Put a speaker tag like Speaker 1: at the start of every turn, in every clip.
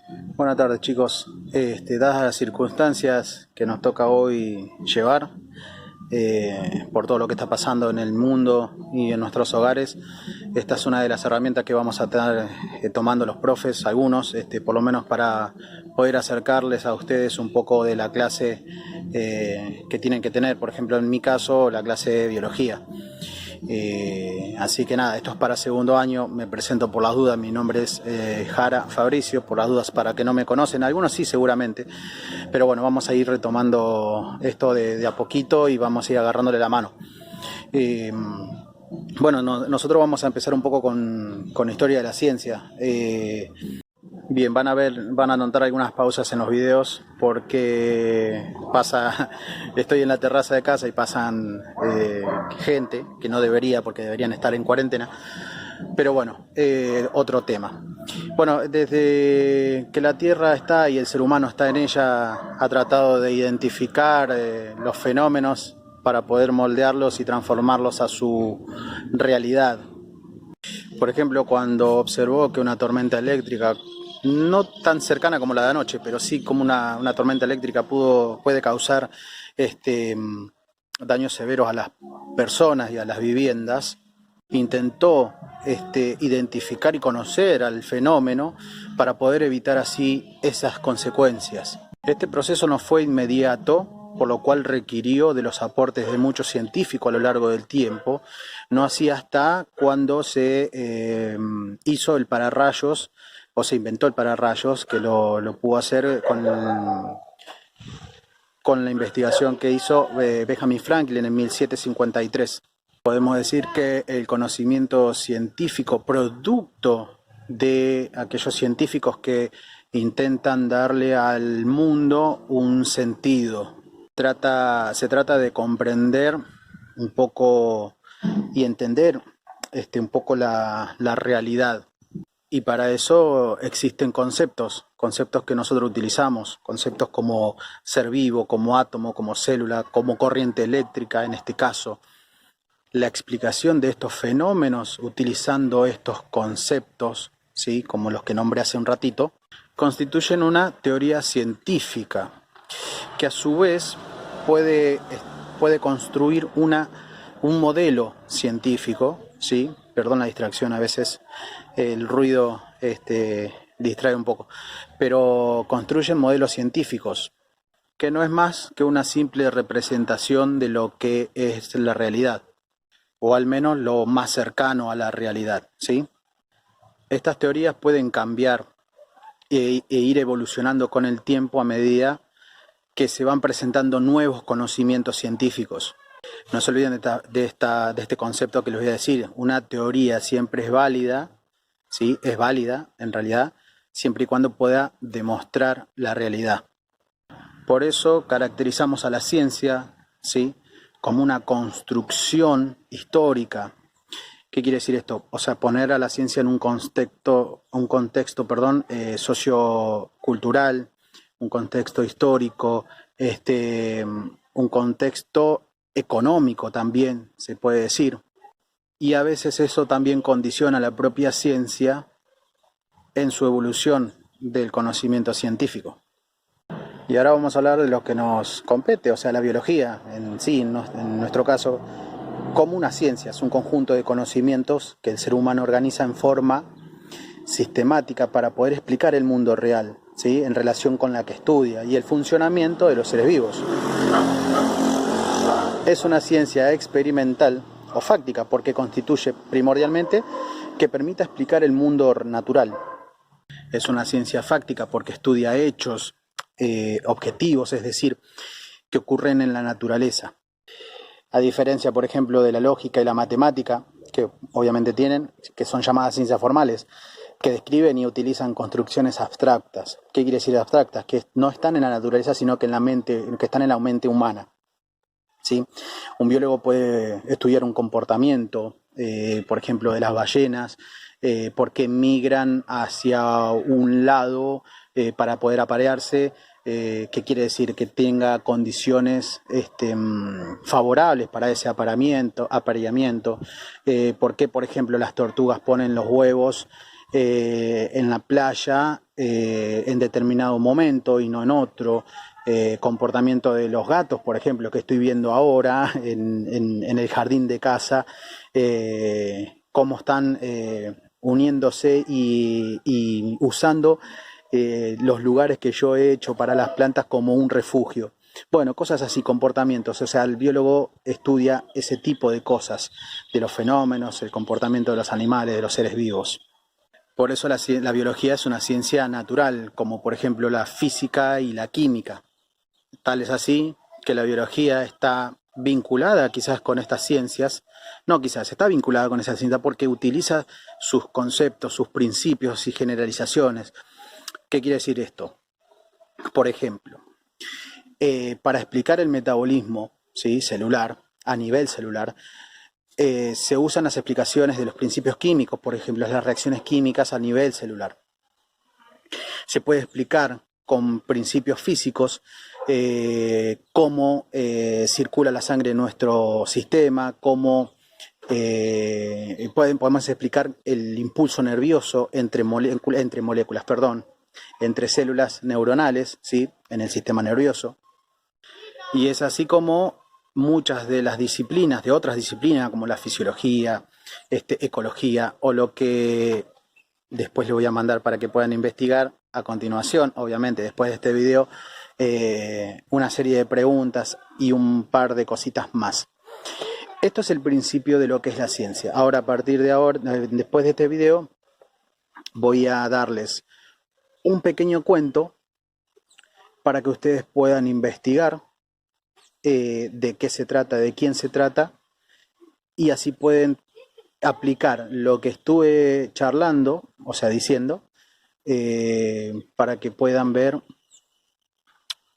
Speaker 1: Buenas tardes, chicos. Dadas las circunstancias que nos toca hoy llevar, por todo lo que está pasando en el mundo y en nuestros hogares, esta es una de las herramientas que vamos a estar tomando los profes, algunos, por lo menos para poder acercarles a ustedes un poco de la clase que tienen que tener. Por ejemplo, en mi caso, la clase de biología. Así que nada, esto es para segundo año. Me presento por las dudas, mi nombre es Jara Fabricio, por las dudas para que no me conocen, algunos sí seguramente, pero bueno, vamos a ir retomando esto de a poquito y vamos a ir agarrándole la mano. Eh, bueno, nosotros vamos a empezar un poco con historia de la ciencia. Bien, van a notar algunas pausas en los videos porque estoy en la terraza de casa y pasan gente que no debería, porque deberían estar en cuarentena. Pero bueno, otro tema. Bueno, desde que la Tierra está y el ser humano está en ella, ha tratado de identificar los fenómenos para poder moldearlos y transformarlos a su realidad. Por ejemplo, cuando observó que una tormenta eléctrica, no tan cercana como la de anoche, pero sí como una tormenta eléctrica puede causar daños severos a las personas y a las viviendas, intentó identificar y conocer al fenómeno para poder evitar así esas consecuencias. Este proceso no fue inmediato, por lo cual requirió de los aportes de muchos científicos a lo largo del tiempo, no así hasta cuando se hizo el pararrayos, o se inventó el pararrayos, que lo pudo hacer con la investigación que hizo Benjamin Franklin en 1753. Podemos decir que el conocimiento científico, producto de aquellos científicos que intentan darle al mundo un sentido. Se trata de comprender un poco y entender un poco la realidad. Y para eso existen conceptos que nosotros utilizamos, conceptos como ser vivo, como átomo, como célula, como corriente eléctrica en este caso. La explicación de estos fenómenos utilizando estos conceptos, ¿sí?, como los que nombré hace un ratito, constituyen una teoría científica que a su vez puede construir un modelo científico, ¿sí? Perdón la distracción, a veces el ruido distrae un poco, pero construyen modelos científicos que no es más que una simple representación de lo que es la realidad, o al menos lo más cercano a la realidad, ¿sí? Estas teorías pueden cambiar e ir evolucionando con el tiempo a medida que se van presentando nuevos conocimientos científicos. No se olviden de este concepto que les voy a decir. Una teoría siempre es válida, ¿sí? Es válida en realidad, siempre y cuando pueda demostrar la realidad. Por eso caracterizamos a la ciencia, ¿sí?, como una construcción histórica. ¿Qué quiere decir esto? O sea, poner a la ciencia en un contexto sociocultural, un contexto histórico, un contexto económico también, se puede decir. Y a veces eso también condiciona la propia ciencia en su evolución del conocimiento científico. Y ahora vamos a hablar de lo que nos compete, o sea, la biología en sí, en nuestro caso, como una ciencia, es un conjunto de conocimientos que el ser humano organiza en forma sistemática para poder explicar el mundo real, ¿sí?, en relación con la que estudia y el funcionamiento de los seres vivos. Es una ciencia experimental o fáctica porque constituye primordialmente que permita explicar el mundo natural. Es una ciencia fáctica porque estudia hechos objetivos, es decir, que ocurren en la naturaleza. A diferencia, por ejemplo, de la lógica y la matemática, que obviamente que son llamadas ciencias formales, que describen y utilizan construcciones abstractas. ¿Qué quiere decir abstractas? Que no están en la naturaleza, sino que están en la mente humana, ¿sí? Un biólogo puede estudiar un comportamiento, por ejemplo, de las ballenas, por qué migran hacia un lado para poder aparearse. ¿Qué quiere decir? Que tenga condiciones favorables para ese apareamiento. ¿Por qué, por ejemplo, las tortugas ponen los huevos en la playa en determinado momento y no en otro. Comportamiento de los gatos, por ejemplo, que estoy viendo ahora en el jardín de casa, cómo están uniéndose y usando los lugares que yo he hecho para las plantas como un refugio. Bueno, cosas así, comportamientos. O sea, el biólogo estudia ese tipo de cosas, de los fenómenos, el comportamiento de los animales, de los seres vivos. Por eso la biología es una ciencia natural, como por ejemplo la física y la química. Tal es así que la biología está vinculada quizás con estas ciencias, no quizás, está vinculada con esa ciencia porque utiliza sus conceptos, sus principios y generalizaciones. ¿Qué quiere decir esto? Por ejemplo, para explicar el metabolismo, ¿sí?, celular, a nivel celular, se usan las explicaciones de los principios químicos, por ejemplo, las reacciones químicas a nivel celular. Se puede explicar con principios físicos cómo circula la sangre en nuestro sistema, cómo podemos explicar el impulso nervioso entre moléculas, entre células neuronales, ¿sí?, en el sistema nervioso. Y es así como muchas de las disciplinas, de otras disciplinas como la fisiología, ecología o lo que después les voy a mandar para que puedan investigar a continuación, obviamente después de este video, una serie de preguntas y un par de cositas más. Esto es el principio de lo que es la ciencia. Ahora, a partir de ahora, después de este video, voy a darles un pequeño cuento para que ustedes puedan investigar de qué se trata, de quién se trata, y así pueden aplicar lo que estuve charlando, o sea, diciendo, para que puedan ver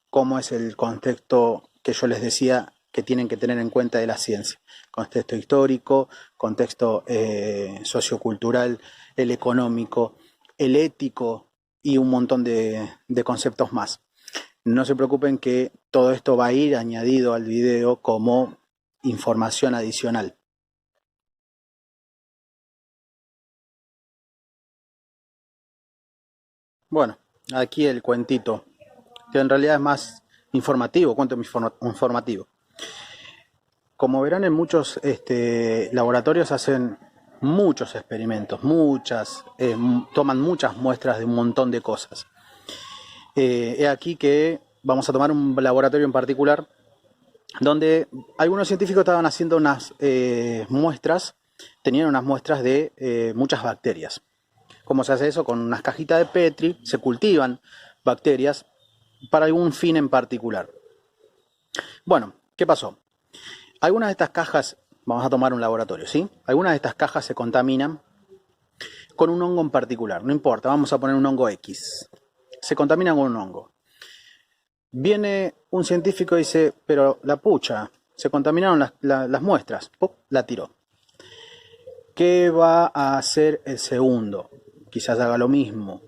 Speaker 1: cómo es el contexto que yo les decía que tienen que tener en cuenta de la ciencia. Contexto histórico, contexto sociocultural, el económico, el ético y un montón de conceptos más. No se preocupen que todo esto va a ir añadido al video como información adicional. Bueno, aquí el cuentito, que en realidad es más informativo, cuento informativo. Como verán, en muchos laboratorios hacen muchos experimentos, toman muchas muestras de un montón de cosas. He aquí que vamos a tomar un laboratorio en particular donde algunos científicos estaban haciendo unas muestras, tenían unas muestras de muchas bacterias. ¿Cómo se hace eso? Con unas cajitas de Petri se cultivan bacterias para algún fin en particular. Bueno, ¿qué pasó? Algunas de estas cajas, vamos a tomar un laboratorio, ¿sí? Algunas de estas cajas se contaminan con un hongo en particular, no importa, vamos a poner un hongo X. Se contaminan con un hongo. Viene un científico y dice, pero la pucha, se contaminaron las muestras. ¡Pum! La tiró. ¿Qué va a hacer el segundo? Quizás haga lo mismo.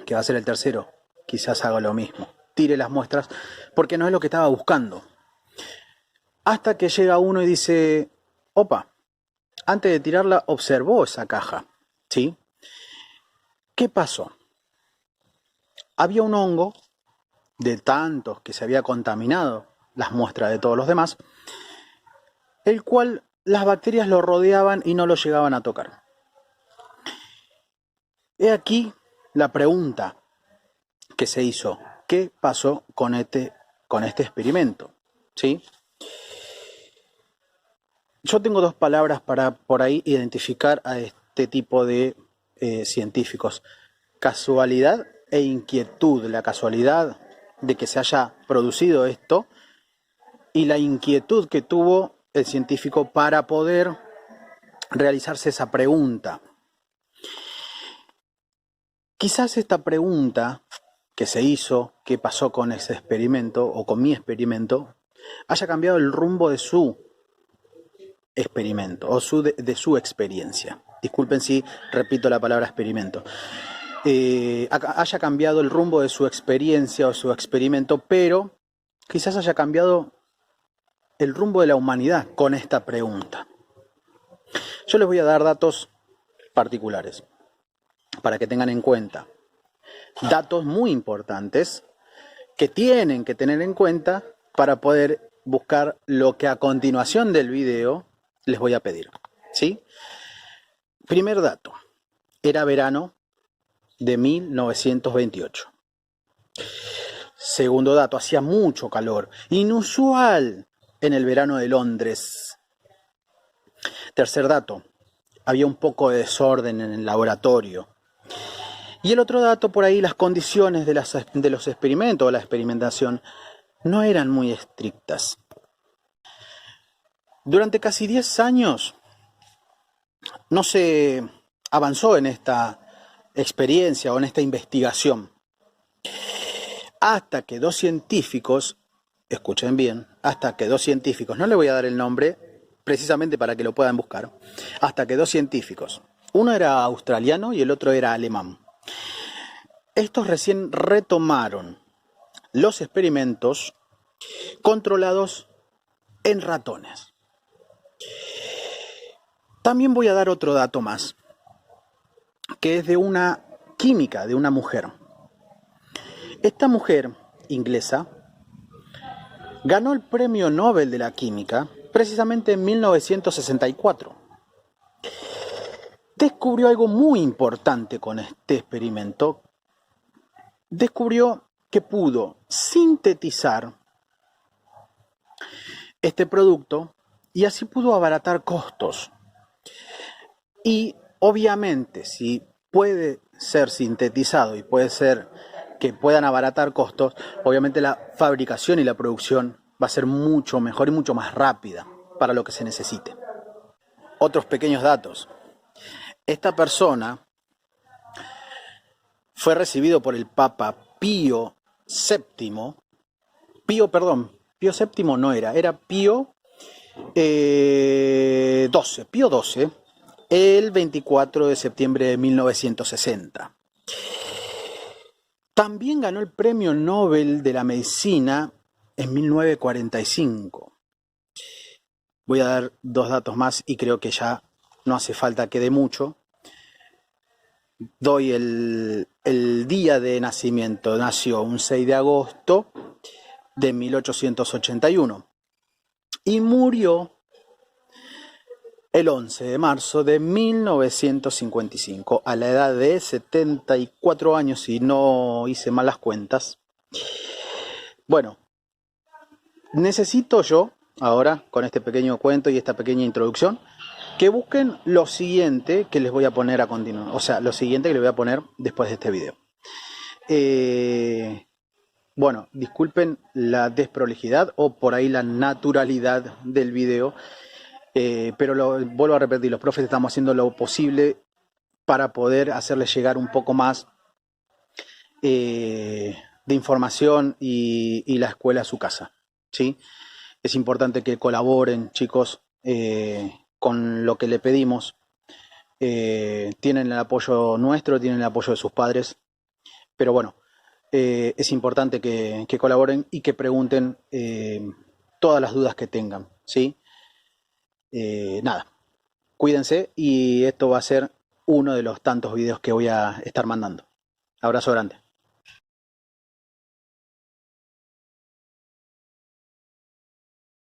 Speaker 1: ¿Qué va a hacer el tercero? Quizás haga lo mismo. Tire las muestras porque no es lo que estaba buscando. Hasta que llega uno y dice, opa, antes de tirarla observó esa caja, ¿sí? ¿Qué pasó? Había un hongo de tantos que se había contaminado las muestras de todos los demás, el cual las bacterias lo rodeaban y no lo llegaban a tocar. He aquí la pregunta que se hizo: ¿qué pasó con este experimento? ¿Sí? Yo tengo dos palabras para por ahí identificar a este tipo de científicos: casualidad e inquietud. La casualidad de que se haya producido esto y la inquietud que tuvo el científico para poder realizarse esa pregunta. Quizás esta pregunta que se hizo, qué pasó con ese experimento o con mi experimento, haya cambiado el rumbo de su experimento o de su experiencia. Disculpen si repito la palabra experimento. Haya cambiado el rumbo de su experiencia o su experimento, pero quizás haya cambiado el rumbo de la humanidad con esta pregunta. Yo les voy a dar datos particulares. para que tengan en cuenta datos muy importantes que tienen que tener en cuenta para poder buscar lo que a continuación del video les voy a pedir, ¿sí? Primer dato, era verano de 1928. Segundo dato, hacía mucho calor, inusual en el verano de Londres. Tercer dato, había un poco de desorden en el laboratorio. Y el otro dato, por ahí las condiciones de los experimentos o la experimentación no eran muy estrictas. Durante casi 10 años no se avanzó en esta experiencia o en esta investigación. Hasta que dos científicos, escuchen bien, hasta que dos científicos, no le voy a dar el nombre precisamente para que lo puedan buscar, hasta que dos científicos, uno era australiano y el otro era alemán, estos recién retomaron los experimentos controlados en ratones. También voy a dar otro dato más, que es de una química, de una mujer. Esta mujer inglesa ganó el premio Nobel de la Química precisamente en 1964. Descubrió algo muy importante con este experimento. Descubrió que pudo sintetizar este producto y así pudo abaratar costos. Y obviamente, si puede ser sintetizado y puede ser que puedan abaratar costos, obviamente la fabricación y la producción va a ser mucho mejor y mucho más rápida para lo que se necesite. Otros pequeños datos. Esta persona fue recibido por el Papa Pío VII. Pío VII no era Pío XII, el 24 de septiembre de 1960. También ganó el Premio Nobel de la Medicina en 1945. Voy a dar dos datos más y creo que ya no hace falta que dé mucho. Doy el día de nacimiento. Nació un 6 de agosto de 1881 y murió el 11 de marzo de 1955, a la edad de 74 años, si no hice mal las cuentas. Bueno, necesito yo, ahora, con este pequeño cuento y esta pequeña introducción, que busquen lo siguiente que les voy a poner a continuación, o sea, lo siguiente que les voy a poner después de este video. Bueno, disculpen la desprolijidad o por ahí la naturalidad del video, pero vuelvo a repetir, los profes estamos haciendo lo posible para poder hacerles llegar un poco más de información y la escuela a su casa, ¿sí? Es importante que colaboren, chicos, con lo que le pedimos. Tienen el apoyo nuestro, tienen el apoyo de sus padres, pero bueno, es importante que colaboren y que pregunten todas las dudas que tengan, ¿sí? Nada, cuídense y esto va a ser uno de los tantos videos que voy a estar mandando. Abrazo grande.